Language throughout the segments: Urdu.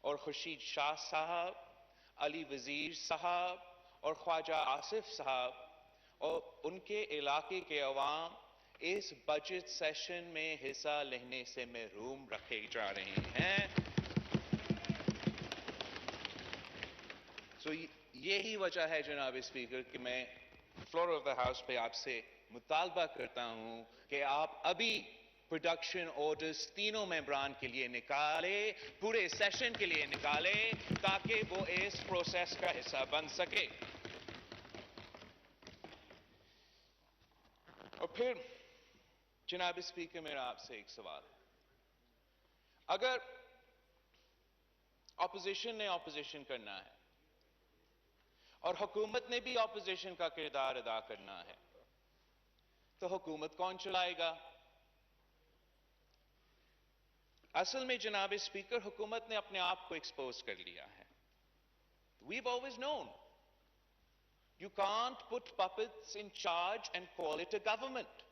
اور خورشید شاہ صاحب، علی وزیر صاحب اور خواجہ آصف صاحب اور ان کے علاقے کے عوام اس بجٹ سیشن میں حصہ لینے سے محروم رکھے جا رہے ہیں۔ تو یہی وجہ ہے جناب اسپیکر کہ میں فلور آف دا ہاؤس پہ آپ سے مطالبہ کرتا ہوں کہ آپ ابھی پروڈکشن آرڈرز تینوں ممبران کے لیے نکالے، پورے سیشن کے لیے نکالے تاکہ وہ اس پروسیس کا حصہ بن سکے۔ اور پھر جناب اسپیکر میرا آپ سے ایک سوال ہے، اگر اپوزیشن نے اپوزیشن کرنا ہے اور حکومت نے بھی اپوزیشن کا کردار ادا کرنا ہے تو حکومت کون چلائے گا؟ اصل میں جناب اسپیکر حکومت نے اپنے آپ کو ایکسپوز کر لیا ہے۔ We've always known you can't put puppets in charge and call it a government.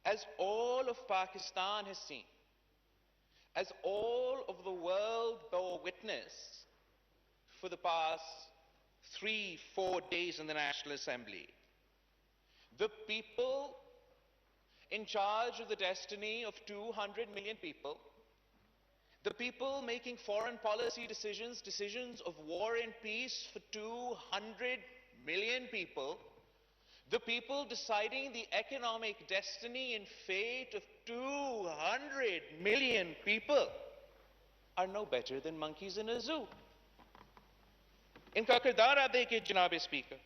As all of Pakistan has seen, as all of the world bore witness for the past 3-4 days in the National Assembly, the people in charge of the destiny of 200 million people, the people making foreign policy decisions of war and peace for 200 million people, the people deciding the economic destiny and fate of 200 million people are no better than monkeys in a zoo. ان کا کردار آپ دیکھیں جناب speaker.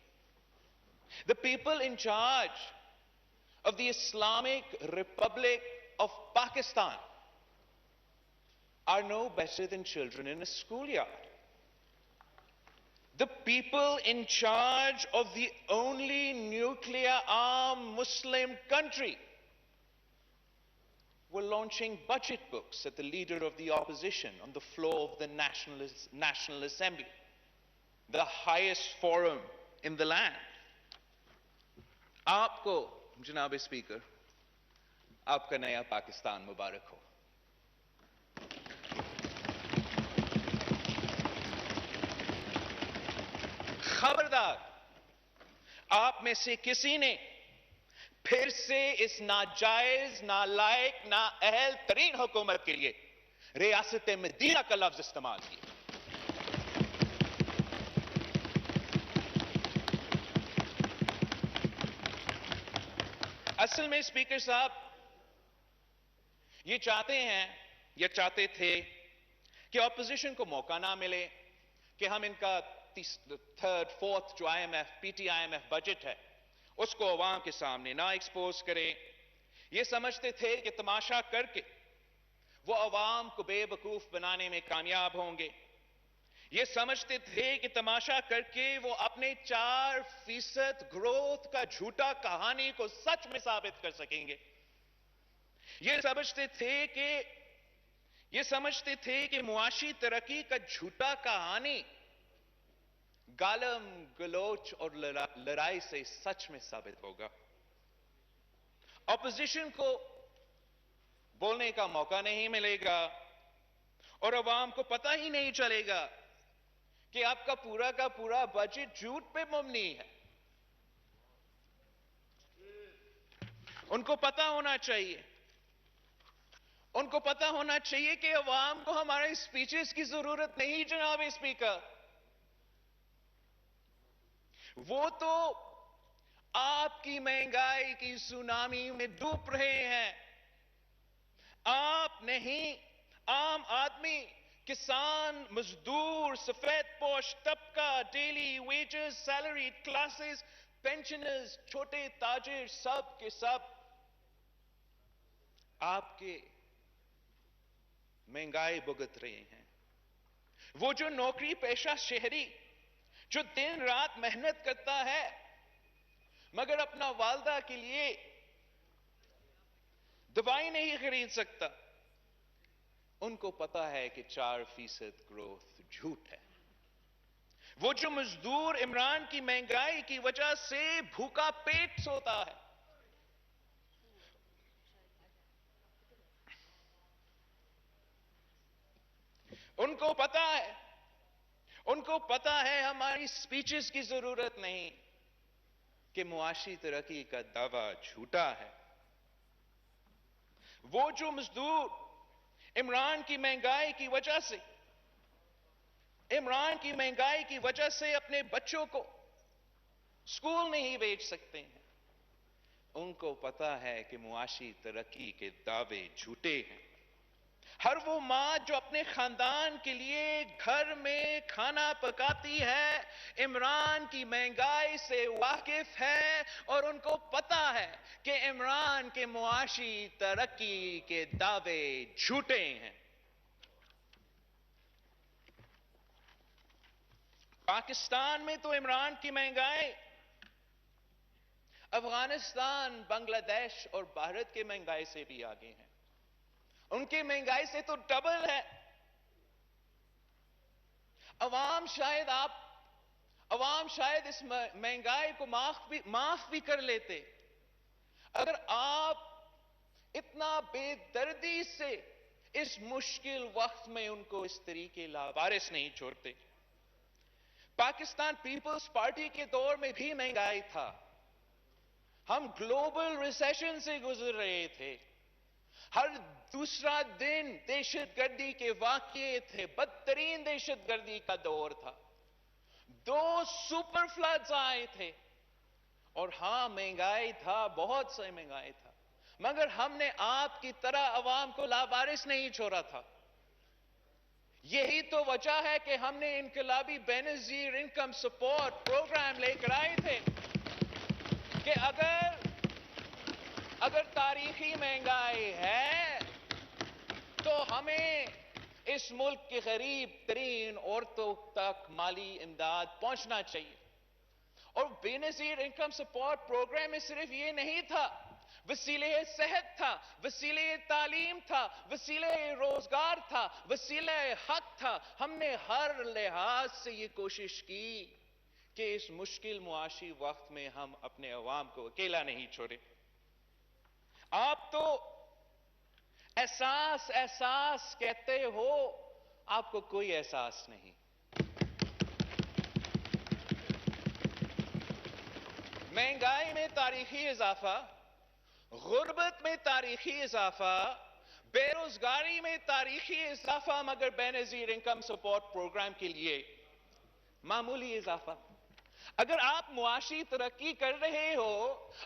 The people in charge of the Islamic Republic of Pakistan are no better than children in a schoolyard. The people in charge of the only nuclear-armed Muslim country were launching budget books at the leader of the opposition on the floor of the National Assembly, the highest forum in the land. آپ کو جناب اسپیکر آپ کا نیا پاکستان مبارک ہو۔ خبردار آپ میں سے کسی نے پھر سے اس ناجائز، نالائق، نااہل ترین حکومت کے لیے ریاست مدینہ کا لفظ استعمال کیا۔ اصل میں اسپیکر صاحب یہ چاہتے ہیں یا چاہتے تھے کہ اپوزیشن کو موقع نہ ملے کہ ہم ان کا تھرڈ فورتھ جو I M F P T I M F budget ہے اس کو عوام کے سامنے نہ ایکسپوز کرے۔ یہ سمجھتے تھے کہ تماشا کر کے وہ عوام کو بے وقوف بنانے میں کامیاب ہوں گے۔ یہ سمجھتے تھے کہ تماشا کر کے وہ اپنے 4% گروتھ کا جھوٹا کہانی کو سچ میں ثابت کر سکیں گے۔ یہ سمجھتے تھے کہ معاشی ترقی کا جھوٹا کہانی گالم گلوچ اور لڑائی سے سچ میں ثابت ہوگا۔ اپوزیشن کو بولنے کا موقع نہیں ملے گا اور عوام کو پتہ ہی نہیں چلے گا کہ آپ کا پورا بجٹ جھوٹ پہ مبنی ہے۔ ان کو پتہ ہونا چاہیے کہ عوام کو ہمارے اسپیچز کی ضرورت نہیں جناب اسپیکر۔ وہ تو آپ کی مہنگائی کی سونامی میں ڈوب رہے ہیں۔ آپ نہیں، عام آدمی، کسان، مزدور، سفید پوش طبقہ، daily wages, salaried classes, pensioners, چھوٹے تاجر، سب کے سب آپ کے مہنگائی بھگت رہے ہیں۔ وہ جو نوکری پیشہ شہری جو دن رات محنت کرتا ہے مگر اپنا والدہ کے لیے دوائی نہیں خرید سکتا، ان کو پتا ہے کہ 4% گروتھ جھوٹ ہے۔ وہ جو مزدور عمران کی مہنگائی کی وجہ سے بھوکا پیٹ سوتا ہے، ان کو پتا ہے ہماری سپیچز کی ضرورت نہیں کہ معاشی ترقی کا دعویٰ جھوٹا ہے. وہ جو مزدور عمران کی مہنگائی کی وجہ سے اپنے بچوں کو اسکول نہیں بھیج سکتے ہیں، ان کو پتا ہے کہ معاشی ترقی کے دعوے جھوٹے ہیں. ہر وہ ماں جو اپنے خاندان کے لیے گھر میں کھانا پکاتی ہے عمران کی مہنگائی سے واقف ہے، اور ان کو پتا ہے کہ عمران کے معاشی ترقی کے دعوے جھوٹے ہیں. پاکستان میں تو عمران کی مہنگائی افغانستان، بنگلہ دیش اور بھارت کے مہنگائی سے بھی آگے ہیں. ان کی مہنگائی سے تو ڈبل ہے. عوام شاید اس مہنگائی کو معاف بھی کر لیتے اگر آپ اتنا بے دردی سے اس مشکل وقت میں ان کو اس طریقے لاوارث نہیں چھوڑتے. پاکستان پیپلز پارٹی کے دور میں بھی مہنگائی تھا. ہم گلوبل ریسیشن سے گزر رہے تھے. ہر دوسرا دن دہشت گردی کے واقعے تھے. بدترین دہشت گردی کا دور تھا. 2 سپر فلڈز آئے تھے. اور ہاں مہنگائی تھا، بہت سی مہنگائی تھا، مگر ہم نے آپ کی طرح عوام کو لاوارث نہیں چھوڑا تھا. یہی تو وجہ ہے کہ ہم نے انقلابی بے نظیر انکم سپورٹ پروگرام لے کر آئے تھے کہ اگر تاریخی مہنگائی ہے تو ہمیں اس ملک کے غریب ترین عورتوں تک مالی امداد پہنچنا چاہیے. اور بے نظیر انکم سپورٹ پروگرام میں صرف یہ نہیں تھا، وسیلہ صحت تھا، وسیلہ تعلیم تھا، وسیلہ روزگار تھا، وسیلہ حق تھا. ہم نے ہر لحاظ سے یہ کوشش کی کہ اس مشکل معاشی وقت میں ہم اپنے عوام کو اکیلا نہیں چھوڑیں. آپ تو احساس کہتے ہو، آپ کو کوئی احساس نہیں. مہنگائی میں تاریخی اضافہ، غربت میں تاریخی اضافہ، بے روزگاری میں تاریخی اضافہ، مگر بے نظیر انکم سپورٹ پروگرام کے لیے معمولی اضافہ. اگر آپ معاشی ترقی کر رہے ہو،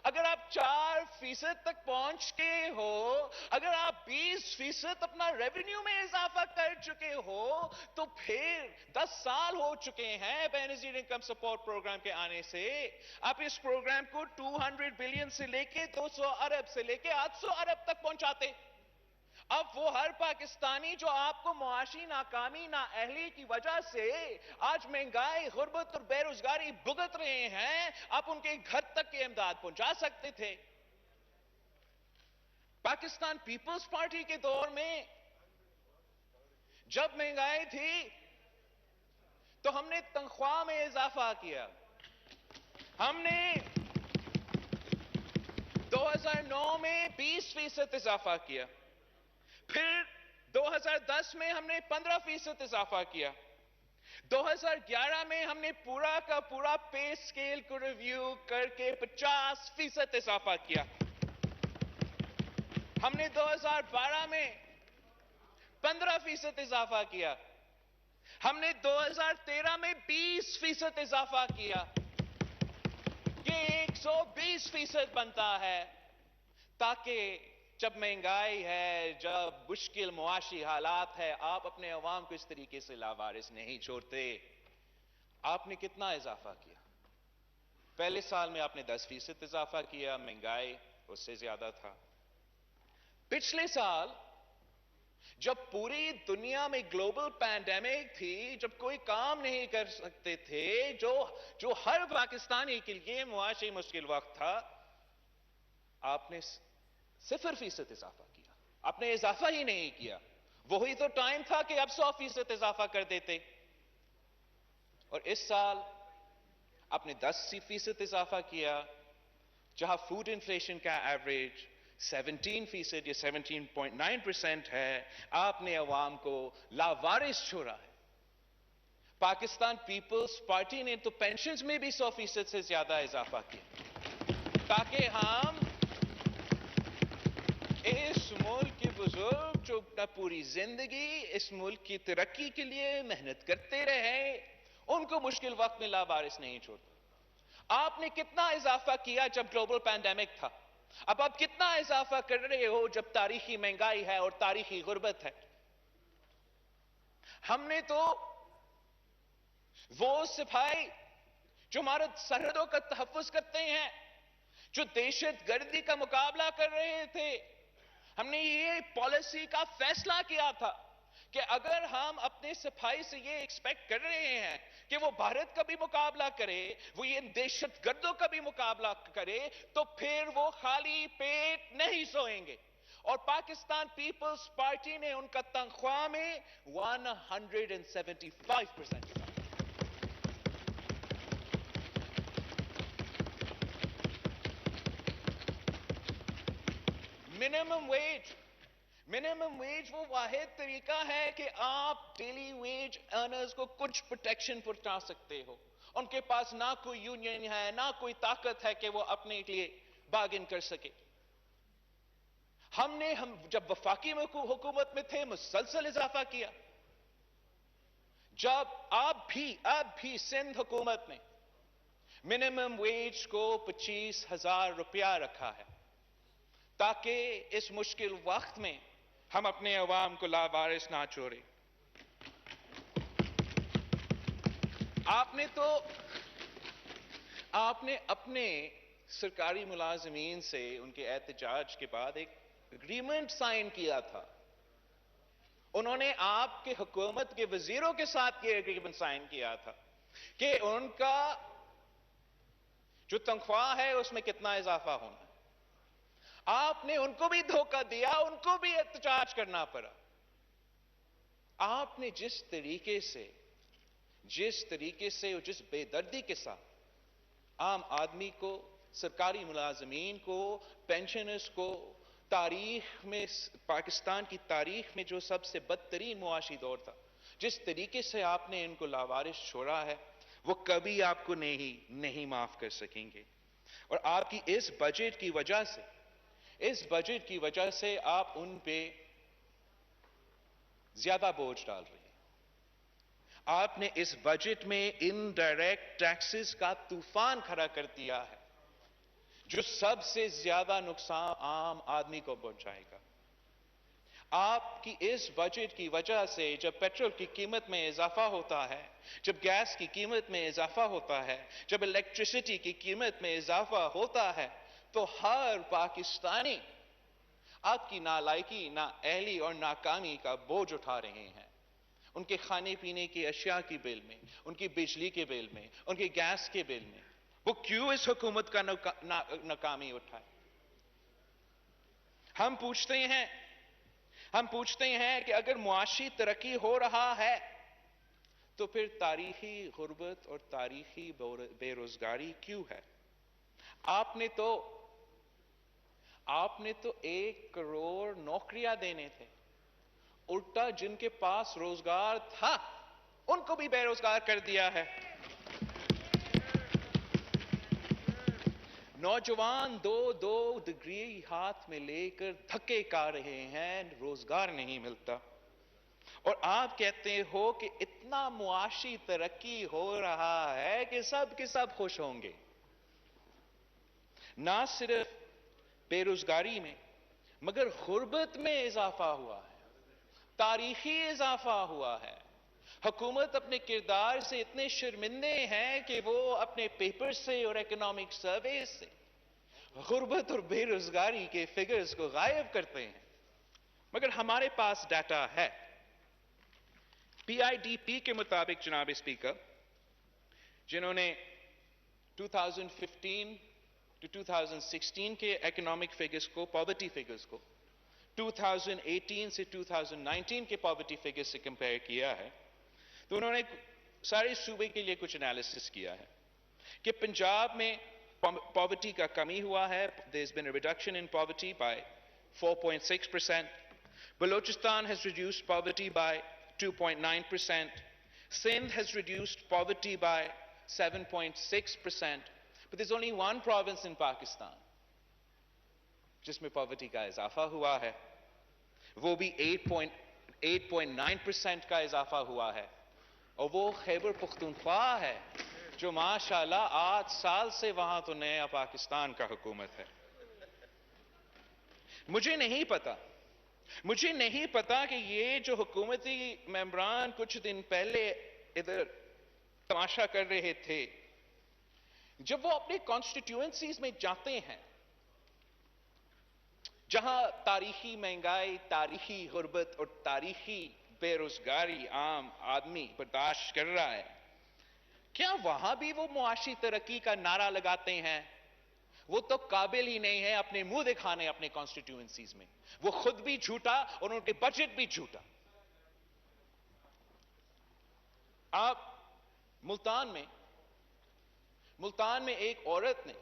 اگر آپ 4% تک پہنچ کے ہو، اگر آپ 20% اپنا ریونیو میں اضافہ کر چکے ہو، تو پھر 10 سال ہو چکے ہیں بے نظیر انکم سپورٹ پروگرام کے آنے سے. آپ اس پروگرام کو 200 بلین سے لے کے 200 ارب سے لے کے 800 ارب تک پہنچاتے. اب وہ ہر پاکستانی جو آپ کو معاشی ناکامی نااہلی کی وجہ سے آج مہنگائی، غربت اور بے روزگاری بھگت رہے ہیں، آپ ان کے گھر تک کی امداد پہنچا سکتے تھے. پاکستان پیپلز پارٹی کے دور میں جب مہنگائی تھی تو ہم نے تنخواہ میں اضافہ کیا. ہم نے 2009 میں 20% اضافہ کیا. پھر 2010 میں ہم نے 15% اضافہ کیا. 2011 میں ہم نے پورا کا پورا پے سکیل کو ریویو کر کے 50% اضافہ کیا. ہم نے 2012 میں 15% اضافہ کیا. ہم نے 2013 میں 20% اضافہ کیا. یہ 120% بنتا ہے تاکہ جب مہنگائی ہے، جب مشکل معاشی حالات ہے، آپ اپنے عوام کو اس طریقے سے لاوارث نہیں چھوڑتے. آپ نے کتنا اضافہ کیا؟ پہلے سال میں آپ نے 10% اضافہ کیا، مہنگائی اس سے زیادہ تھا. پچھلے سال جب پوری دنیا میں گلوبل پینڈیمک تھی، جب کوئی کام نہیں کر سکتے تھے، جو ہر پاکستانی کے لیے معاشی مشکل وقت تھا، آپ نے 0% اضافہ کیا. آپ نے اضافہ ہی نہیں کیا. وہی تو ٹائم تھا کہ اب 100% اضافہ کر دیتے. اور اس سال آپ نے 10% اضافہ کیا، جہاں فوڈ انفلیشن کا ایوریج 17% یا 17.9% ہے، آپ نے عوام کو لاوارث چھوڑا ہے۔ پاکستان پیپلز پارٹی نے تو پینشنز میں بھی 100% سے زیادہ اضافہ کیا تاکہ ہم اس ملک کے بزرگ جو اپنا پوری زندگی اس ملک کی ترقی کے لیے محنت کرتے رہے، ان کو مشکل وقت میں لاوارث نہیں چھوڑتا۔ آپ نے کتنا اضافہ کیا جب گلوبل پینڈیمک تھا، اب آپ کتنا اضافہ کر رہے ہو جب تاریخی مہنگائی ہے اور تاریخی غربت ہے؟ ہم نے تو وہ سپاہی جو ہمارے سرحدوں کا تحفظ کرتے ہیں، جو دہشت گردی کا مقابلہ کر رہے تھے، ہم نے یہ پالیسی کا فیصلہ کیا تھا کہ اگر ہم اپنے سپاہی سے یہ ایکسپیکٹ کر رہے ہیں کہ وہ بھارت کا بھی مقابلہ کرے، وہ یہ دہشت گردوں کا بھی مقابلہ کرے، تو پھر وہ خالی پیٹ نہیں سوئیں گے۔ اور پاکستان پیپلز پارٹی نے ان کا تنخواہ میں 175%۔ منیمم ویج وہ واحد طریقہ ہے کہ آپ ڈیلی ویج ارنرز کو کچھ پروٹیکشن پہنچا سکتے ہو۔ ان کے پاس نہ کوئی یونین ہے، نہ کوئی طاقت ہے کہ وہ اپنے لیے بارگن کر سکے۔ ہم جب وفاقی حکومت میں تھے مسلسل اضافہ کیا۔ جب اب بھی سندھ حکومت نے منیمم ویج کو 25,000 روپیہ رکھا ہے تاکہ اس مشکل وقت میں ہم اپنے عوام کو لاوارث نہ چھوڑیں۔ آپ نے اپنے سرکاری ملازمین سے ان کے احتجاج کے بعد ایک اگریمنٹ سائن کیا تھا۔ انہوں نے آپ کے حکومت کے وزیروں کے ساتھ یہ اگریمنٹ سائن کیا تھا کہ ان کا جو تنخواہ ہے اس میں کتنا اضافہ ہونا ہے۔ آپ نے ان کو بھی دھوکہ دیا، ان کو بھی احتجاج کرنا پڑا۔ آپ نے جس طریقے سے اور جس بے دردی کے ساتھ عام آدمی کو، سرکاری ملازمین کو، پینشنرز کو، پاکستان کی تاریخ میں جو سب سے بدترین معاشی دور تھا، جس طریقے سے آپ نے ان کو لاوارث چھوڑا ہے، وہ کبھی آپ کو نہیں معاف کر سکیں گے۔ اور آپ کی اس بجٹ کی وجہ سے آپ ان پہ زیادہ بوجھ ڈال رہے ہیں۔ آپ نے اس بجٹ میں انڈائریکٹ ٹیکسز کا طوفان کھڑا کر دیا ہے جو سب سے زیادہ نقصان عام آدمی کو پہنچائے گا۔ آپ کی اس بجٹ کی وجہ سے جب پیٹرول کی قیمت میں اضافہ ہوتا ہے، جب گیس کی قیمت میں اضافہ ہوتا ہے، جب الیکٹریسٹی کی قیمت میں اضافہ ہوتا ہے، تو ہر پاکستانی آپ کی نالائکی، نااہلی اور ناکامی کا بوجھ اٹھا رہے ہیں۔ ان کے کھانے پینے کی اشیاء کی بل میں، ان کی بجلی کے بل میں، ان کے گیس کے بل میں، وہ کیوں اس حکومت کا ناکامی اٹھائے؟ ہم پوچھتے ہیں کہ اگر معاشی ترقی ہو رہا ہے تو پھر تاریخی غربت اور تاریخی بے روزگاری کیوں ہے؟ آپ نے تو 1 کروڑ نوکریاں دینے تھے، الٹا جن کے پاس روزگار تھا ان کو بھی بے روزگار کر دیا ہے۔ نوجوان دو ڈگری ہاتھ میں لے کر دھکے کھا رہے ہیں، روزگار نہیں ملتا، اور آپ کہتے ہو کہ اتنا معاشی ترقی ہو رہا ہے کہ سب کے سب خوش ہوں گے۔ نہ صرف بے روزگاری میں مگر غربت میں اضافہ ہوا ہے، تاریخی اضافہ ہوا ہے۔ حکومت اپنے کردار سے اتنے شرمندے ہیں کہ وہ اپنے پیپر سے اور اکنامک سروے سے غربت اور بے روزگاری کے فگرز کو غائب کرتے ہیں، مگر ہمارے پاس ڈیٹا ہے۔ پی آئی ڈی پی کے مطابق جناب اسپیکر، جنہوں نے 2015 to 2016 کے اکنامک فگرز کو، پاورٹی فگرز کو 2018 سے 2019 کے پاورٹی فگرز سے کمپیئر کیا ہے، تو انہوں نے سارے صوبے کے لیے کچھ انالیسس کیا ہے کہ پنجاب میں Poverty ka kami hua hai. There's been a reduction in poverty by 4.6%. Balochistan has reduced poverty by 2.9%. Sindh has reduced poverty by 7.6%. But there's only one province in Pakistan جس میں poverty کا اضافہ ہوا ہے. وہ بھی 8.9% کا اضافہ ہوا ہے. اور وہ خیبر پختونخوا ہے جو ماشاءاللہ 8 سال سے وہاں تو نیا پاکستان کا حکومت ہے. مجھے نہیں پتا کہ یہ جو حکومتی ممبران کچھ دن پہلے ادھر تماشا کر رہے تھے جب وہ اپنے کانسٹیٹیوئنسیز میں جاتے ہیں جہاں تاریخی مہنگائی، تاریخی غربت اور تاریخی بے روزگاری عام آدمی برداشت کر رہا ہے، کیا وہاں بھی وہ معاشی ترقی کا نعرہ لگاتے ہیں؟ وہ تو قابل ہی نہیں ہے اپنے منہ دکھانے اپنے کانسٹیٹیوئنسیز میں. وہ خود بھی جھوٹا اور ان کے بجٹ بھی جھوٹا. آپ ملتان میں ایک عورت نے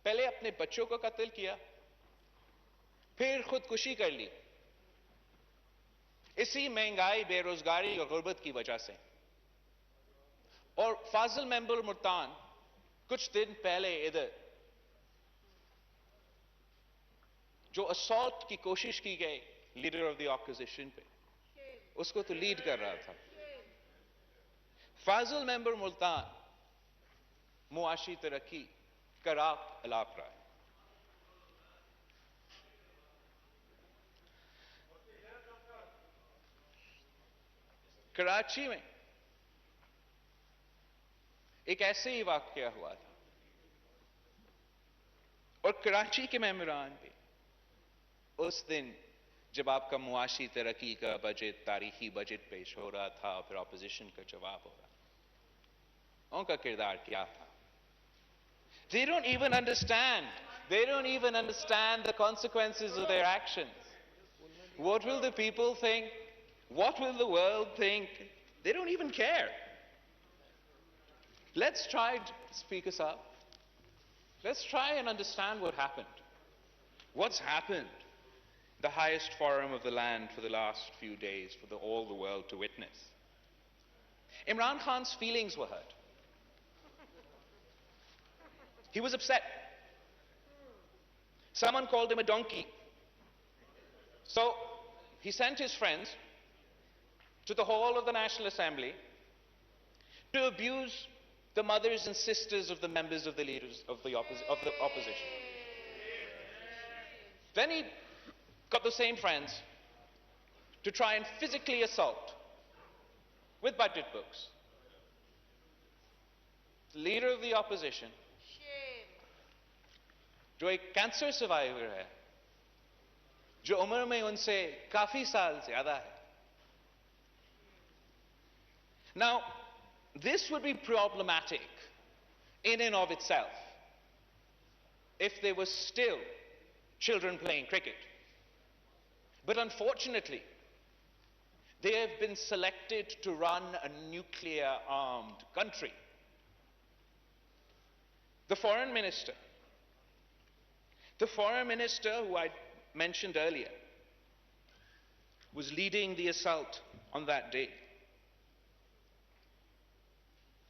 پہلے اپنے بچوں کو قتل کیا، پھر خودکشی کر لی اسی مہنگائی، بے روزگاری اور غربت کی وجہ سے. اور فاضل ممبر ملتان کچھ دن پہلے ادھر جو اسالٹ کی کوشش کی گئی لیڈر آف دی اپوزیشن پہ، اس کو تو لیڈ کر رہا تھا. فاضل ممبر ملتان معاشی ترقی کا راہ الاپ رہا ہے. کراچی میں ایک ایسے ہی واقعہ ہوا تھا اور کراچی کے ممبران بھی اس دن جب آپ کا معاشی ترقی کا بجٹ، تاریخی بجٹ پیش ہو رہا تھا، پھر اپوزیشن کا جواب ہو رہا تھا، ان کا کردار کیا تھا؟ They don't even understand the consequences of their actions. What will the people think? What will the world think? They don't even care. Let's try, speak us up. Let's try and understand what happened. What's happened? The highest forum of the land for the last few days for all the world to witness. Imran Khan's feelings were hurt. He was upset. Someone called him a donkey. So he sent his friends to the hall of the National Assembly to abuse the mothers and sisters of the members of the leaders of the opposition. Then he got the same friends to try and physically assault with budget books the leader of the opposition, جو ایک کینسر سروائیور ہے، جو عمر میں ان سے کافی سال زیادہ ہے. Now, this would be problematic in and of itself if there were still children playing cricket. But unfortunately, they have been selected to run a nuclear-armed country. The foreign minister who I mentioned earlier was leading the assault on that day.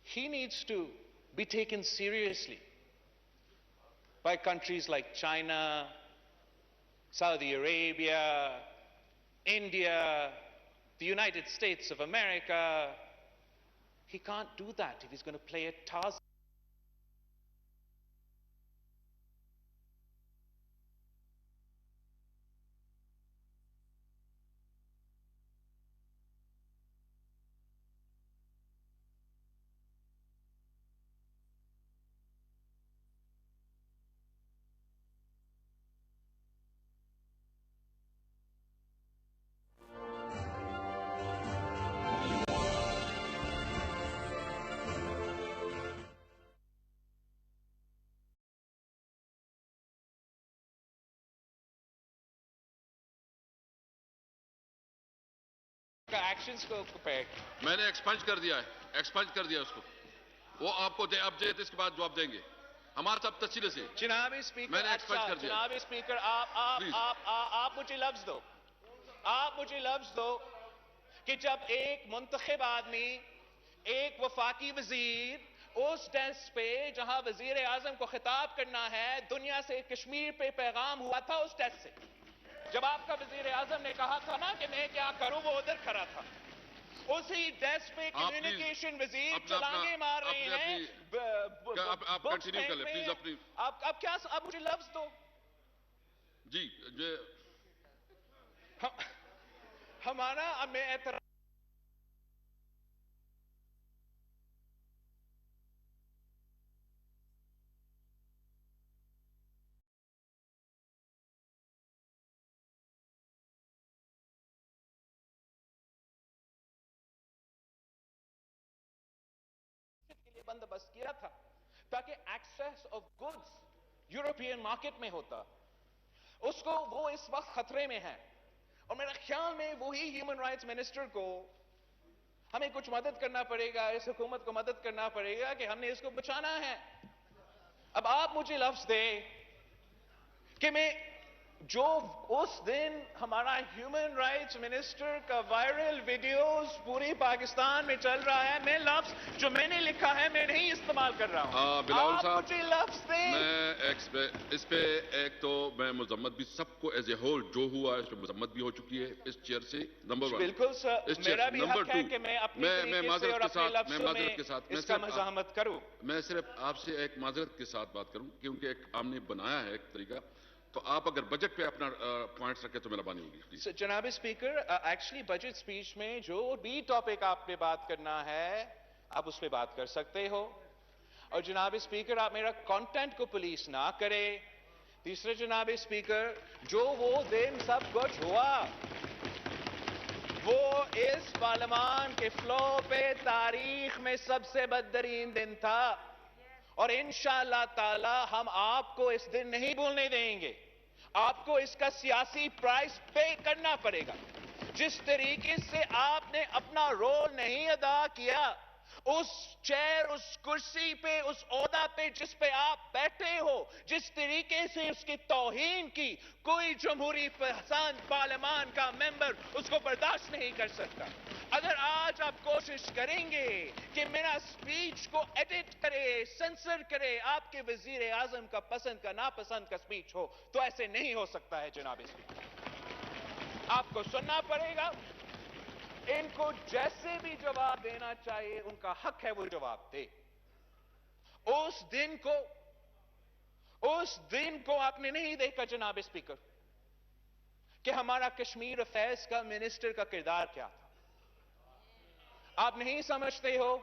He needs to be taken seriously by countries like China, Saudi Arabia, India, the United States of America. He can't do that if he's going to play a Tarzan. Actions کو میں نے ایکسپنج کر دیا ہے، ایکسپنج کر دیا اس کو. وہ آپ کو آپ اس کے بعد جواب دیں گے ہمارے ساتھ تفصیل سے. جناب اسپیکر میں نے ایکسپیکٹ کر دیا. جناب اسپیکر آپ مجھے لفظ دو. آپ مجھے لفظ دو کہ جب ایک منتخب آدمی ایک وفاقی وزیر اس ڈیسک پہ جہاں وزیر اعظم کو خطاب کرنا ہے دنیا سے کشمیر پہ پیغام ہوا تھا اس ڈیسک سے. جب آپ کا وزیر اعظم نے کہا تھا نا کہ میں کیا کروں وہ ادھر کھڑا تھا. اسی ڈیسک پہ کمیونیکیشن وزیر چلانگے مار رہے ہیں. آپ کنٹینیو کر لیں پلیز اپنی. آپ کیا آپ مجھے لفظ دو. جی ہمارا میں اعتراض کے لیے بندوبست کیا تھا تاکہ access of goods European market میں ہوتا. اس کو وہ اس وقت خطرے میں ہے اور میرا خیال میں وہی ہیومن رائٹس منسٹر کو ہمیں کچھ مدد کرنا پڑے گا. اس حکومت کو مدد کرنا پڑے گا کہ ہم نے اس کو بچانا ہے. اب آپ مجھے لفظ دے کہ میں جو اس دن ہمارا ہیومن رائٹس منسٹر کا وائرل ویڈیوز پوری پاکستان میں چل رہا ہے میں لفظ جو میں نے لکھا ہے میں نہیں استعمال کر رہا ہوں. بلاول صاحب مجھے لفظ دیں. میں اس پہ ایک تو میں مذمت بھی سب کو ایز اے ہول جو ہوا اس پہ مذمت بھی ہو چکی ہے اس چیئر سے. نمبر 1 بالکل سر میرا بھی حق ہے کہ میں اپنی طریقے سے اور اپنے لفظوں میں اس کا مزاحمت کروں. میں صرف آپ سے ایک معذرت کے ساتھ بات کروں کیونکہ ایک ہم نے بنایا ہے ایک طریقہ. تو آپ اگر بجٹ پہ اپنا پوائنٹس رکھیں تو مہربانی ہوگی. جناب اسپیکر ایکچولی بجٹ سپیچ میں جو بھی ٹاپک آپ نے بات کرنا ہے آپ اس پہ بات کر سکتے ہو. اور جناب اسپیکر آپ میرا کانٹینٹ کو پولیس نہ کرے. تیسرے جناب اسپیکر جو وہ دن سب کچھ ہوا وہ اس پارلیمان کے فلو پہ تاریخ میں سب سے بدترین دن تھا اور انشاءاللہ تعالی ہم آپ کو اس دن نہیں بھولنے دیں گے. آپ کو اس کا سیاسی پرائس پے کرنا پڑے گا. جس طریقے سے آپ نے اپنا رول نہیں ادا کیا اس چیئر اس کرسی پہ اس عہدہ پہ جس پہ آپ بیٹھے ہو جس طریقے سے اس کی توہین کی کوئی جمہوری پسند پارلیمان کا ممبر اس کو برداشت نہیں کر سکتا. اگر آج آپ کوشش کریں گے کہ میرا سپیچ کو ایڈٹ کرے سنسر کرے آپ کے وزیر اعظم کا پسند کا ناپسند کا سپیچ ہو تو ایسے نہیں ہو سکتا ہے جناب اسپیکر. آپ کو سننا پڑے گا. ان کو جیسے بھی جواب دینا چاہیے ان کا حق ہے وہ جواب دے. اس دن کو آپ نے نہیں دیکھا جناب اسپیکر کہ ہمارا کشمیر افیئرز کا منسٹر کا کردار کیا تھا. آپ نہیں سمجھتے ہو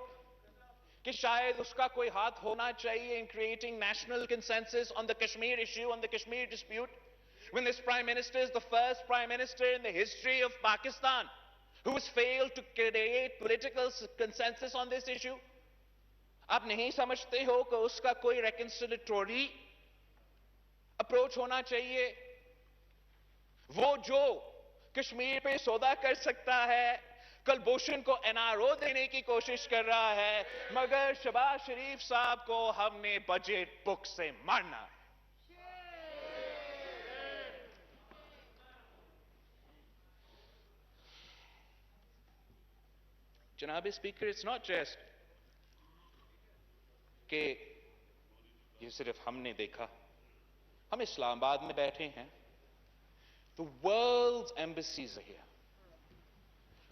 کہ شاید اس کا کوئی ہاتھ ہونا چاہیے in creating national consensus on the Kashmir issue, on the Kashmir dispute, when this Prime Minister is the first Prime Minister in the history of Pakistan who has failed to create political consensus on this issue. آپ نہیں سمجھتے ہو کہ اس کا کوئی reconciliatory approach ہونا چاہیے. وہ جو کشمیر پہ سودا کر سکتا ہے کلبھوشن کو NRO دینے کی کوشش کر رہا ہے مگر شہباز شریف صاحب کو ہم نے بجٹ بک سے مارنا ہے. جناب اسپیکر it's not just کہ یہ صرف ہم نے دیکھا. ہم اسلام آباد میں بیٹھے ہیں. The world's embassies are here.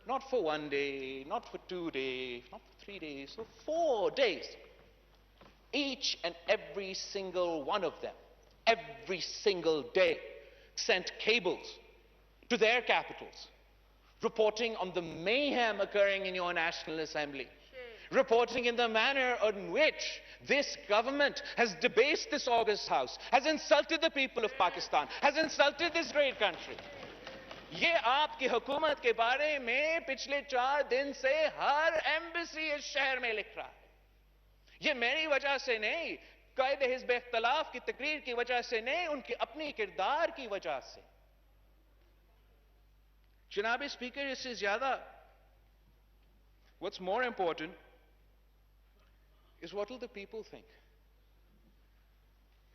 Not for 1 day, not for 2 days, not for 3 days, for 4 days. Each and every single one of them, every single day, sent cables to their capitals, reporting on the mayhem occurring in your National Assembly, reporting in the manner in which this government has debased this august house, has insulted the people of Pakistan, has insulted this great country. یہ آپ کی حکومت کے بارے میں پچھلے 4 دن سے ہر ایمبیسی اس شہر میں لکھ رہا ہے. یہ میری وجہ سے نہیں, قائد حزب اختلاف کی تقریر کی وجہ سے نہیں, ان کی اپنی کردار کی وجہ سے. جناب اسپیکر اس سے زیادہ what's more important is what will the people think?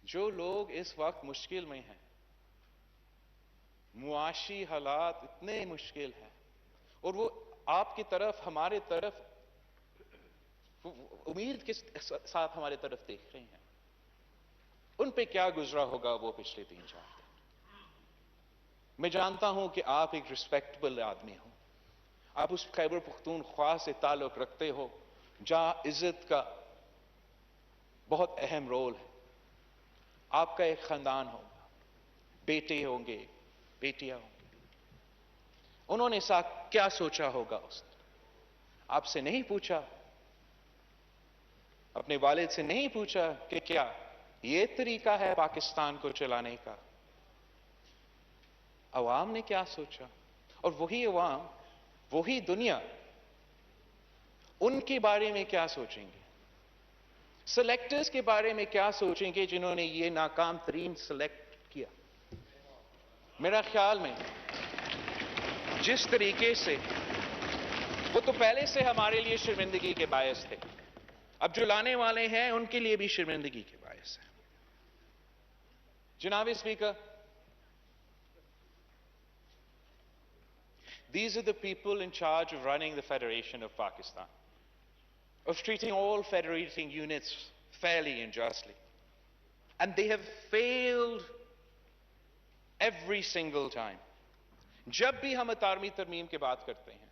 جو لوگ اس وقت مشکل میں ہیں, معاشی حالات اتنے مشکل ہیں, اور وہ آپ کی طرف, ہمارے طرف امید کے ساتھ ہمارے طرف دیکھ رہے ہیں, ان پہ کیا گزرا ہوگا وہ پچھلے 3-4 دن. میں جانتا ہوں کہ آپ ایک ریسپیکٹبل آدمی ہو, آپ اس خیبر پختونخوا سے تعلق رکھتے ہو جہاں عزت کا بہت اہم رول ہے. آپ کا ایک خاندان ہوگا, بیٹے ہوں گے, بیٹیاں ہوں گی. انہوں نے کیا سوچا ہوگا اس نے؟ آپ سے نہیں پوچھا, اپنے والد سے نہیں پوچھا کہ کیا یہ طریقہ ہے پاکستان کو چلانے کا؟ عوام نے کیا سوچا؟ اور وہی عوام, وہی دنیا ان کے بارے میں کیا سوچیں گے؟ سلیکٹرز کے بارے میں کیا سوچیں گے جنہوں نے یہ ناکام ترین سلیکٹ کیا؟ میرا خیال میں جس طریقے سے وہ تو پہلے سے ہمارے لیے شرمندگی کے باعث تھے, اب جو لانے والے ہیں ان کے لیے بھی شرمندگی کے باعث ہے. جناب speaker, these are the people in charge of running the Federation of Pakistan, of treating all federating units fairly and justly. And they have failed every single time. جب بھی ہم 18ویں ترمیم کی بات کرتے ہیں,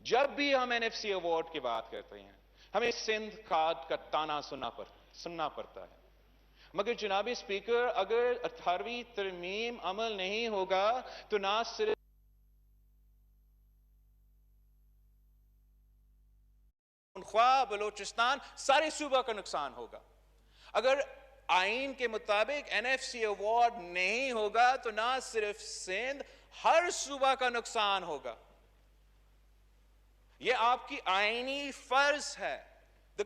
جب بھی ہم NFC ایوارڈ کی بات کرتے ہیں, ہمیں سندھ کارڈ کا تانا سننا پڑتا ہے. مگر جناب اسپیکر, اگر 18ویں ترمیم عمل نہیں ہوگا تو نہ صرف پختونخوا, بلوچستان, سارے صوبہ کا نقصان ہوگا. اگر آئین کے مطابق NFC ایوارڈ نہیں ہوگا تو نہ صرف سندھ, ہر صوبہ کا نقصان ہوگا. یہ آپ کی آئینی فرض ہے. The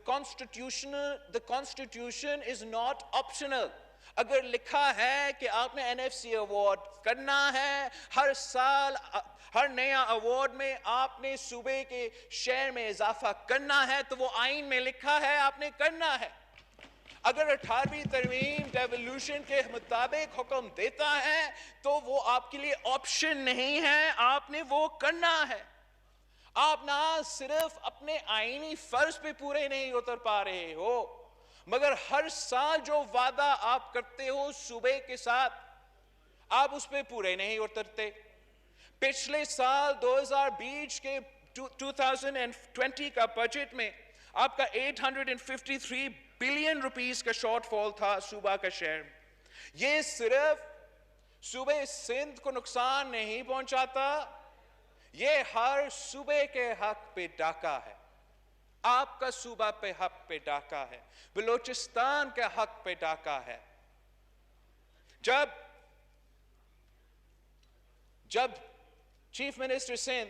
Constitution is not optional. اگر لکھا ہے کہ آپ نے NFC ایوارڈ کرنا ہے, ہر سال ہر نیا ایوارڈ میں آپ نے صوبے کے شیئر میں اضافہ کرنا ہے, تو وہ آئین میں لکھا ہے آپ نے کرنا ہے. اگر 18ویں ترمیم ڈیولیوشن کے مطابق حکم دیتا ہے تو وہ آپ کے لیے آپشن نہیں ہے, آپ نے وہ کرنا ہے. آپ نہ صرف اپنے آئینی فرض پہ پورے نہیں اتر پا رہے ہو, مگر ہر سال جو وعدہ آپ کرتے ہو صوبے کے ساتھ, آپ اس پہ پورے نہیں اترتے. پچھلے سال 2020 کے 2020 کا بجٹ میں آپ کا 853 بلین روپیز کا شارٹ فال تھا صوبہ کا شیئر. یہ صرف صوبے سندھ کو نقصان نہیں پہنچاتا, یہ ہر صوبے کے حق پہ ڈاکہ ہے. آپ کا صوبہ پہ حق پہ ڈاکہ ہے, بلوچستان کے حق پہ ڈاکہ ہے. جب چیف منسٹر سندھ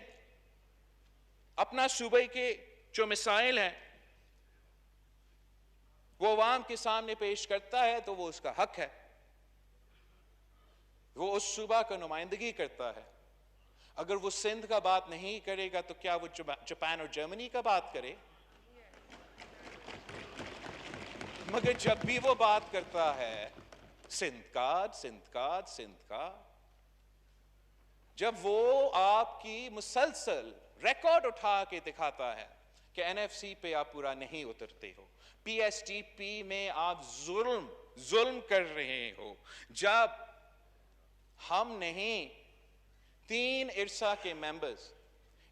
اپنا صوبے کے جو مسائل ہیں وہ عوام کے سامنے پیش کرتا ہے تو وہ اس کا حق ہے, وہ اس صوبہ کا نمائندگی کرتا ہے. اگر وہ سندھ کا بات نہیں کرے گا تو کیا وہ جاپان اور جرمنی کا بات کرے؟ مگر جب بھی وہ بات کرتا ہے سندھ کا, جب وہ آپ کی مسلسل ریکارڈ اٹھا کے دکھاتا ہے کہ NFC پہ آپ پورا نہیں اترتے ہو, PSTP میں آپ ظلم کر رہے ہو, جب ہم نہیں 3 ارسا کے ممبرز,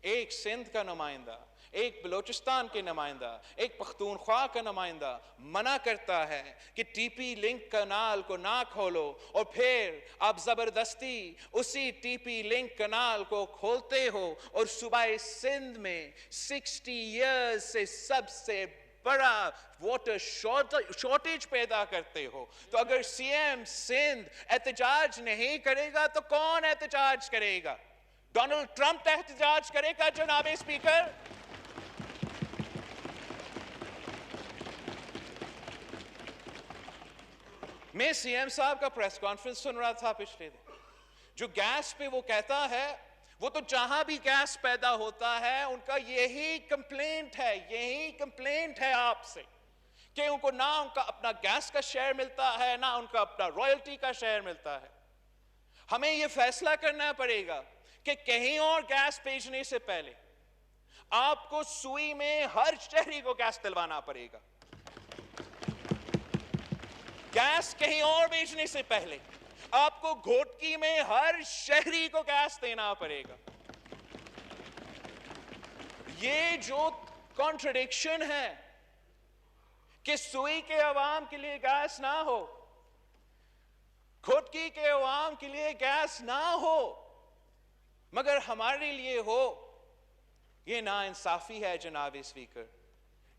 ایک سندھ کا نمائندہ, ایک بلوچستان کے نمائندہ, ایک پختونخوا کا نمائندہ منع کرتا ہے کہ ٹی پی لنک کنال کو نہ کھولو, اور پھر آپ زبردستی اسی ٹی پی لنک کنال کو کھولتے ہو اور صوبہ سندھ میں 60 ایئرز سے سب سے بڑا واٹر شارٹیج پیدا کرتے ہو. تو اگر سی ایم سندھ احتجاج نہیں کرے گا تو کون احتجاج کرے گا؟ ڈونلڈ ٹرمپ احتجاج کرے گا جناب اسپیکر؟ میں سی ایم صاحب کا پریس کانفرنس سن رہا تھا پچھلے دن, جو گیس پہ وہ کہتا ہے, وہ تو جہاں بھی گیس پیدا ہوتا ہے ان کا یہی کمپلینٹ ہے آپ سے کہ ان کو نہ ان کا اپنا گیس کا شیئر ملتا ہے نہ ان کا اپنا رائلٹی کا شیئر ملتا ہے. ہمیں یہ فیصلہ کرنا پڑے گا کہ کہیں اور گیس بھیجنے سے پہلے آپ کو سوئی میں ہر شہری کو گیس دلوانا پڑے گا. گیس کہیں اور بیچنے سے پہلے آپ کو گھوٹکی میں ہر شہری کو گیس دینا پڑے گا. یہ جو کانٹرڈکشن ہے کہ سوئی کے عوام کے لیے گیس نہ ہو, گھوٹکی کے عوام کے لیے گیس نہ ہو مگر ہمارے لیے ہو, یہ ناانصافی ہے جناب اسپیکر.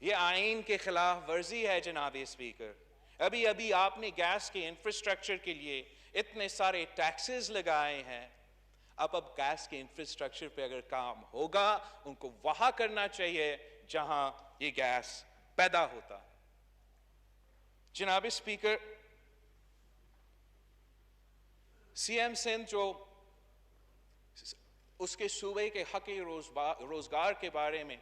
یہ آئین کے خلاف ورزی ہے جناب اسپیکر. ابھی آپ نے گیس کے انفراسٹرکچر کے لیے اتنے سارے ٹیکسز لگائے ہیں. اب گیس کے انفراسٹرکچر پہ اگر کام ہوگا ان کو وہاں کرنا چاہیے جہاں یہ گیس پیدا ہوتا. جناب اسپیکر, سی ایم سندھ جو اس کے صوبے کے حق روزگار کے بارے میں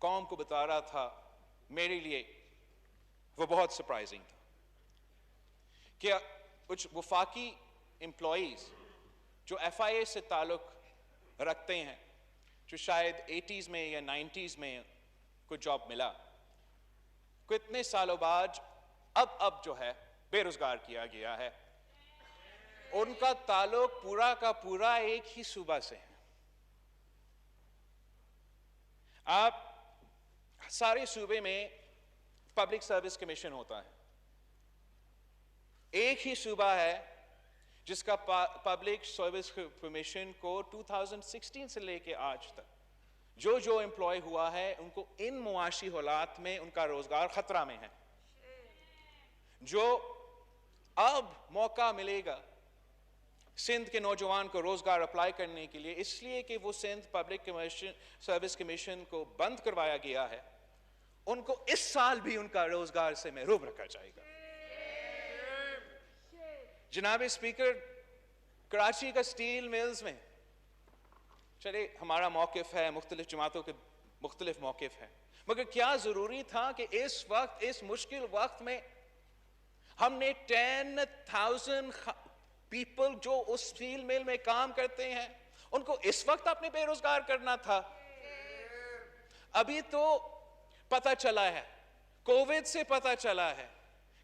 قوم کو بتا رہا تھا, میرے لیے وہ بہت سرپرائزنگ تھا کہ کچھ وفاقی امپلائیز جو ایف آئی اے سے تعلق رکھتے ہیں, جو شاید 80s میں یا 90s میں کوئی جاب ملا, کو اتنے سالوں بعد اب جو ہے بے روزگار کیا گیا ہے. ان کا تعلق پورا کا پورا ایک ہی صوبہ سے ہے. آپ سارے صوبے میں پبلک سروس کمیشن ہوتا ہے, ایک ہی صوبہ ہے جس کا پبلک سروس کمیشن کو 2016 سے لے کے آج تک جو امپلائی ہوا ہے ان کو ان معاشی حالات میں ان کا روزگار خطرہ میں ہے. جو اب موقع ملے گا سندھ کے نوجوان کو روزگار اپلائی کرنے کے لیے, اس لیے کہ وہ سندھ پبلک سروس کمیشن کو بند کروایا گیا ہے, ان کو اس سال بھی ان کا روزگار سے محروم رکھا جائے گا. جناب اسپیکر, کراچی کا سٹیل ملز میں چلے ہمارا موقف ہے, مختلف جماعتوں کے مختلف موقف ہیں, مگر کیا ضروری تھا کہ اس وقت, اس مشکل وقت میں ہم نے 10,000 پیپل جو اس سٹیل مل میں کام کرتے ہیں ان کو اس وقت اپنے بے روزگار کرنا تھا؟ ابھی تو پتہ چلا ہے, کووڈ سے پتہ چلا ہے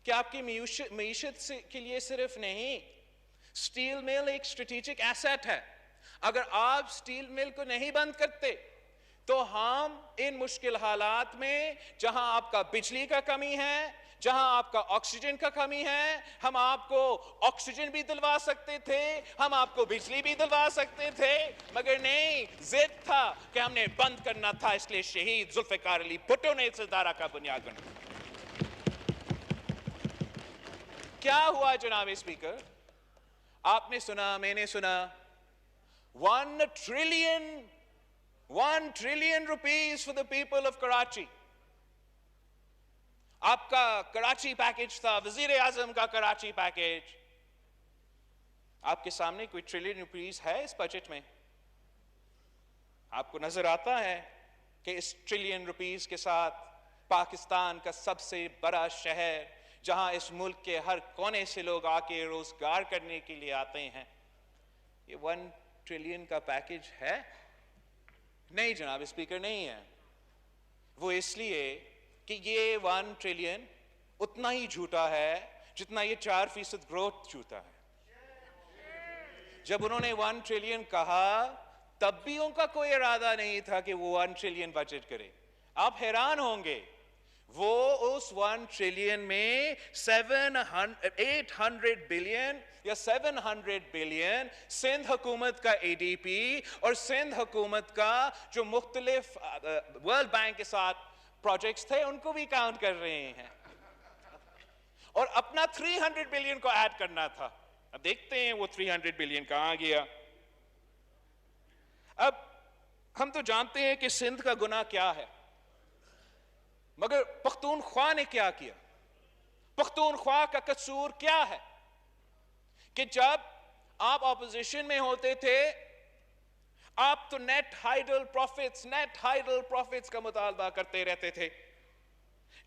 کہ آپ کی معیشت کے لیے صرف نہیں, سٹیل مل ایک اسٹریٹجک ایسٹ ہے. اگر آپ سٹیل مل کو نہیں بند کرتے تو ہم ان مشکل حالات میں جہاں آپ کا بجلی کا کمی ہے, جہاں آپ کا آکسیجن کا کمی ہے, ہم آپ کو آکسیجن بھی دلوا سکتے تھے, ہم آپ کو بجلی بھی دلوا سکتے تھے, مگر نہیں, ضد تھا کہ ہم نے بند کرنا تھا. اس لیے شہید ذوالفقار علی بھٹو نے اس ادارہ کا بنیاد بنایا. کیا ہوا جناب اسپیکر؟ آپ نے سنا, میں نے سنا, 1 trillion rupees for the people of Karachi. آپ کا کراچی پیکیج تھا, وزیر اعظم کا کراچی پیکیج. آپ کے سامنے کوئی ٹریلین روپیز ہے اس بجٹ میں؟ آپ کو نظر آتا ہے کہ اس ٹریلین روپیز کے ساتھ پاکستان کا سب سے بڑا شہر جہاں اس ملک کے ہر کونے سے لوگ آ کے روزگار کرنے کے لیے آتے ہیں, یہ 1 ٹریلین کا پیکیج ہے؟ نہیں جناب اسپیکر, نہیں ہے. وہ اس لیے کہ یہ 1 ٹریلین اتنا ہی جھوٹا ہے جتنا یہ 4% گروتھ جھوٹا ہے. جب انہوں نے 1 ٹریلین کہا تب بھی ان کا کوئی ارادہ نہیں تھا کہ وہ 1 ٹریلین بجٹ کرے. آپ حیران ہوں گے, وہ اس 1 ٹریلین میں 800 بلین یا 700 بلین سندھ حکومت کا اے ڈی پی اور سندھ حکومت کا جو مختلف ورلڈ بینک کے ساتھ پروجیکٹس تھے ان کو بھی کاؤنٹ کر رہے ہیں, اور اپنا 300 بلین کو ایڈ کرنا تھا. اب دیکھتے ہیں وہ 300 بلین کہاں گیا. اب ہم تو جانتے ہیں کہ سندھ کا گناہ کیا ہے, مگر پختونخوا نے کیا کیا؟ پختونخوا کا قصور کیا ہے کہ جب آپ اپوزیشن میں ہوتے تھے آپ تو نیٹ ہائیڈل پروفٹس کا مطالبہ کرتے رہتے تھے.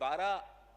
12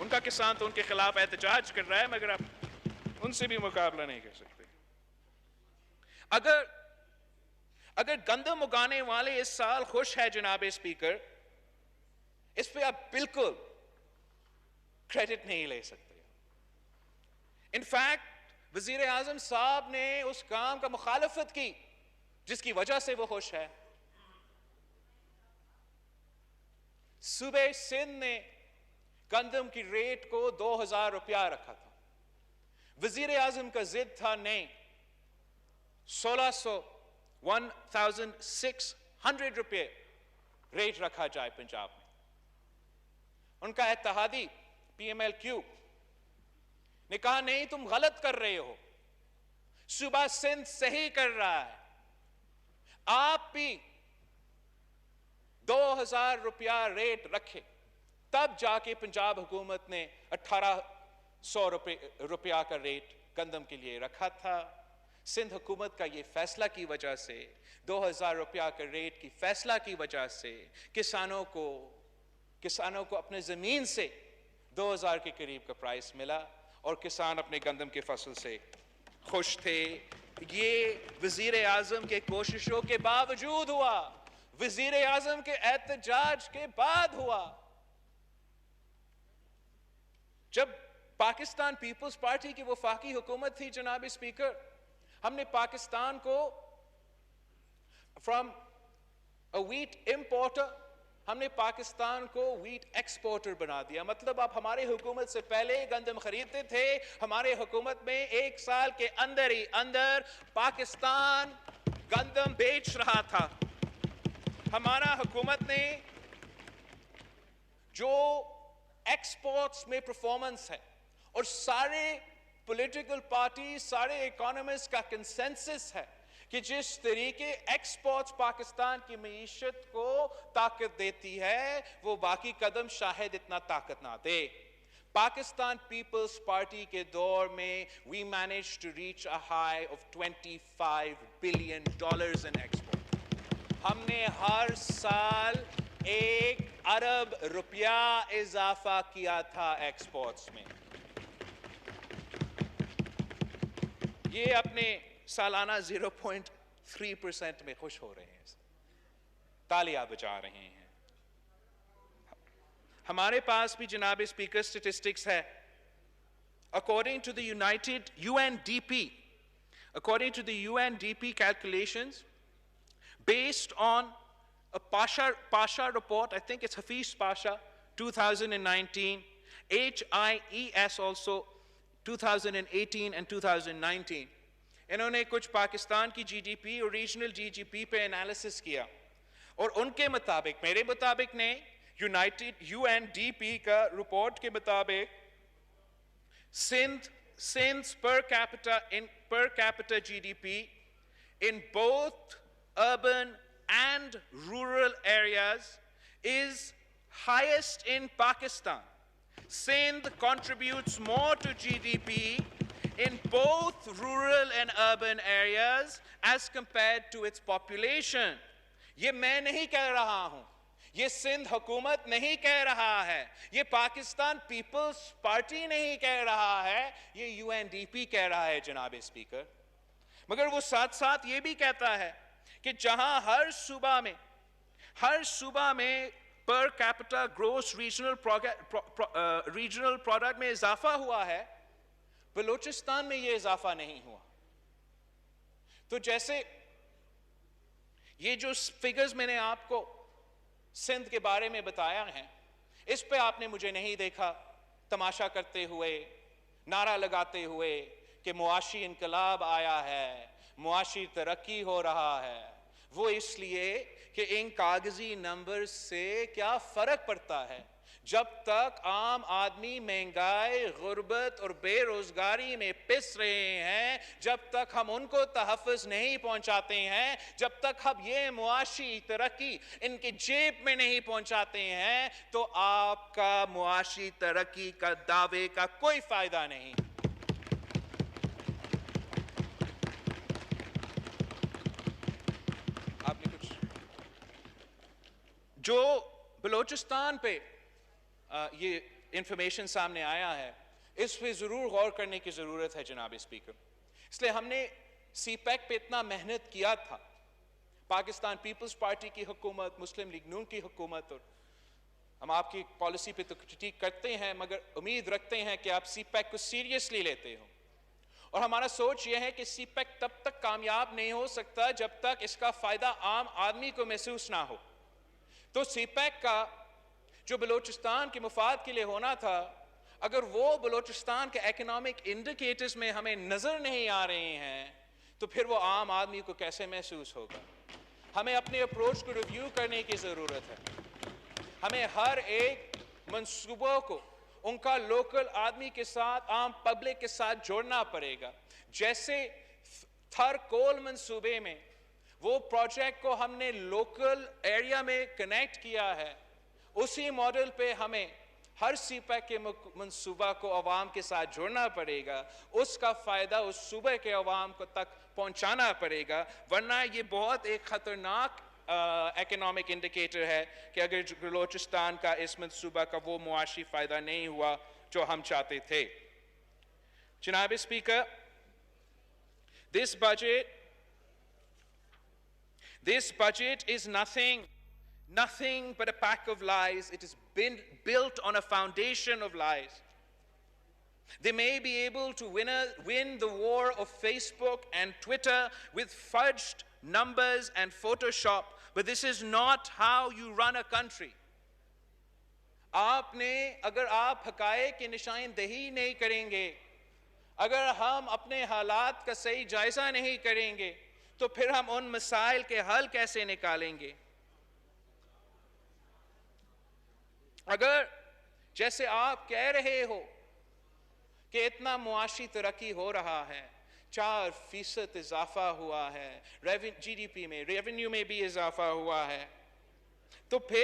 ان کا کسان تو ان کے خلاف احتجاج کر رہا ہے مگر آپ ان سے بھی مقابلہ نہیں کر سکتے. اگر گندم اگانے والے اس سال خوش ہے جناب اسپیکر, اس پہ آپ بالکل کریڈٹ نہیں لے سکتے. انفیکٹ وزیر اعظم صاحب نے اس کام کا مخالفت کی جس کی وجہ سے وہ خوش ہے. صوبہ سندھ نے گندم کی ریٹ کو 2000 روپیہ رکھا تھا. وزیر اعظم کا ضد تھا نہیں 1600 روپے ریٹ رکھا جائے پنجاب میں. ان کا اتحادی پی ایم ایل کیو نے کہا نہیں تم غلط کر رہے ہو, صوبہ سندھ صحیح کر رہا ہے, آپ بھی 2000 روپیہ ریٹ رکھے. تب جا کے پنجاب حکومت نے 1800 روپیہ کا ریٹ گندم کے لیے رکھا تھا. سندھ حکومت کا یہ فیصلہ کی وجہ سے 2000 روپیہ کا ریٹ کی فیصلہ کی وجہ سے کسانوں کو اپنے زمین سے 2000 کے قریب کا پرائس ملا اور کسان اپنے گندم کے فصل سے خوش تھے. یہ وزیر اعظم کے کوششوں کے باوجود ہوا, وزیر اعظم کے احتجاج کے بعد ہوا. جب پاکستان پیپلز پارٹی کی وفاقی حکومت تھی جناب اسپیکر, ہم نے پاکستان کو فرام اے ویٹ امپورٹر ہم نے پاکستان کو ویٹ ایکسپورٹر بنا دیا. مطلب آپ ہمارے حکومت سے پہلے گندم خریدتے تھے, ہمارے حکومت میں 1 سال کے اندر ہی اندر پاکستان گندم بیچ رہا تھا. ہمارا حکومت نے جو ایکسپورٹس میں پرفارمنس ہے اور سارے پولیٹیکل پارٹی سارے اکانومسٹ کا کنسنسس ہے کہ جس طریقے ایکسپورٹس پاکستان کی معیشت کو طاقت دیتی ہے وہ باقی قدم شاید اتنا طاقت نہ دے. پاکستان پیپلز پارٹی کے دور میں we managed to reach a high of $25 billion in export. ہم نے ہر سال 1 ارب روپیہ اضافہ کیا تھا ایکسپورٹس میں. یہ اپنے سالانہ 0.3% میں خوش ہو رہے ہیں, تالیاں بجا رہے ہیں. ہمارے پاس بھی جناب اسپیکر سٹیٹسٹکس ہے. According to the UNDP calculations, based on a Pasha report, I think it's Hafiz Pasha, 2019, HIES also 2018 and 2019. انہوں نے کچھ پاکستان کی جی ڈی پی اور ریجنل جی ڈی پی پہ انالیسس کیا اور ان کے مطابق, میرے مطابق نہیں, یو این ڈی پی کا رپورٹ کے مطابق Sindh's per capita GDP in both urban and rural areas is highest in Pakistan. Sindh contributes more to GDP in both rural and urban areas as compared to its population. یہ میں نہیں کہہ رہا ہوں, یہ سندھ حکومت نہیں کہہ رہا ہے, یہ پاکستان پیپلز پارٹی نہیں کہہ رہا ہے, یہ یو این ڈی پی کہہ رہا ہے جناب اسپیکر. مگر وہ ساتھ ساتھ یہ بھی کہتا ہے کہ جہاں ہر صوبہ میں per capita gross regional product میں اضافہ ہوا ہے, بلوچستان میں یہ اضافہ نہیں ہوا. تو جیسے یہ جو فگرز میں نے آپ کو سندھ کے بارے میں بتایا ہیں, اس پہ آپ نے مجھے نہیں دیکھا تماشا کرتے ہوئے, نعرہ لگاتے ہوئے کہ معاشی انقلاب آیا ہے, معاشی ترقی ہو رہا ہے. وہ اس لیے کہ ان کاغذی نمبر سے کیا فرق پڑتا ہے جب تک عام آدمی مہنگائی, غربت اور بے روزگاری میں پس رہے ہیں, جب تک ہم ان کو تحفظ نہیں پہنچاتے ہیں, جب تک ہم یہ معاشی ترقی ان کی جیب میں نہیں پہنچاتے ہیں, تو آپ کا معاشی ترقی کا دعوے کا کوئی فائدہ نہیں. آپ نے کچھ جو بلوچستان پہ یہ انفارمیشن سامنے آیا ہے اس پہ ضرور غور کرنے کی ضرورت ہے جناب اسپیکر. اس لیے ہم نے سی پیک پہ اتنا محنت کیا تھا, پاکستان پیپلز پارٹی کی حکومت, مسلم لیگ نون کی حکومت, اور ہم آپ کی پالیسی پہ تو کرٹیک کرتے ہیں مگر امید رکھتے ہیں کہ آپ سی پیک کو سیریسلی لیتے ہو. اور ہمارا سوچ یہ ہے کہ سی پیک تب تک کامیاب نہیں ہو سکتا جب تک اس کا فائدہ عام آدمی کو محسوس نہ ہو. تو سی پیک کا جو بلوچستان کے مفاد کے لیے ہونا تھا, اگر وہ بلوچستان کے اکنامک انڈیکیٹرز میں ہمیں نظر نہیں آ رہے ہیں تو پھر وہ عام آدمی کو کیسے محسوس ہوگا؟ ہمیں اپنے اپروچ کو ریویو کرنے کی ضرورت ہے. ہمیں ہر ایک منصوبوں کو ان کا لوکل آدمی کے ساتھ, عام پبلک کے ساتھ جوڑنا پڑے گا. جیسے تھر کول منصوبے میں وہ پروجیکٹ کو ہم نے لوکل ایریا میں کنیکٹ کیا ہے, اسی ماڈل پہ ہمیں ہر سی پیک کے منصوبہ کو عوام کے ساتھ جوڑنا پڑے گا, اس کا فائدہ اس صوبے کے عوام کو تک پہنچانا پڑے گا. ورنہ یہ بہت ایک خطرناک اکنامک انڈیکیٹر ہے کہ اگر بلوچستان کا اس منصوبہ کا وہ معاشی فائدہ نہیں ہوا جو ہم چاہتے تھے. جناب speaker, this budget is nothing but a pack of lies. It has been built on a foundation of lies. They may be able to win the war of Facebook and Twitter with fudged numbers and Photoshop, but this is not how you run a country. اگر آپ حقائق کی نشاندہی نہیں کریں گے, اگر ہم اپنے حالات کا صحیح جائزہ نہیں کریں گے تو پھر ہم ان مسائل کے حل کیسے نکالیں گے؟ اگر جیسے آپ کہہ رہے ہو کہ اتنا معاشی ترقی ہو رہا ہے, 4% اضافہ ہوا ہے, جی ڈی پی میں, ریونیو میں بھی اضافہ ہوا ہے, تو پھر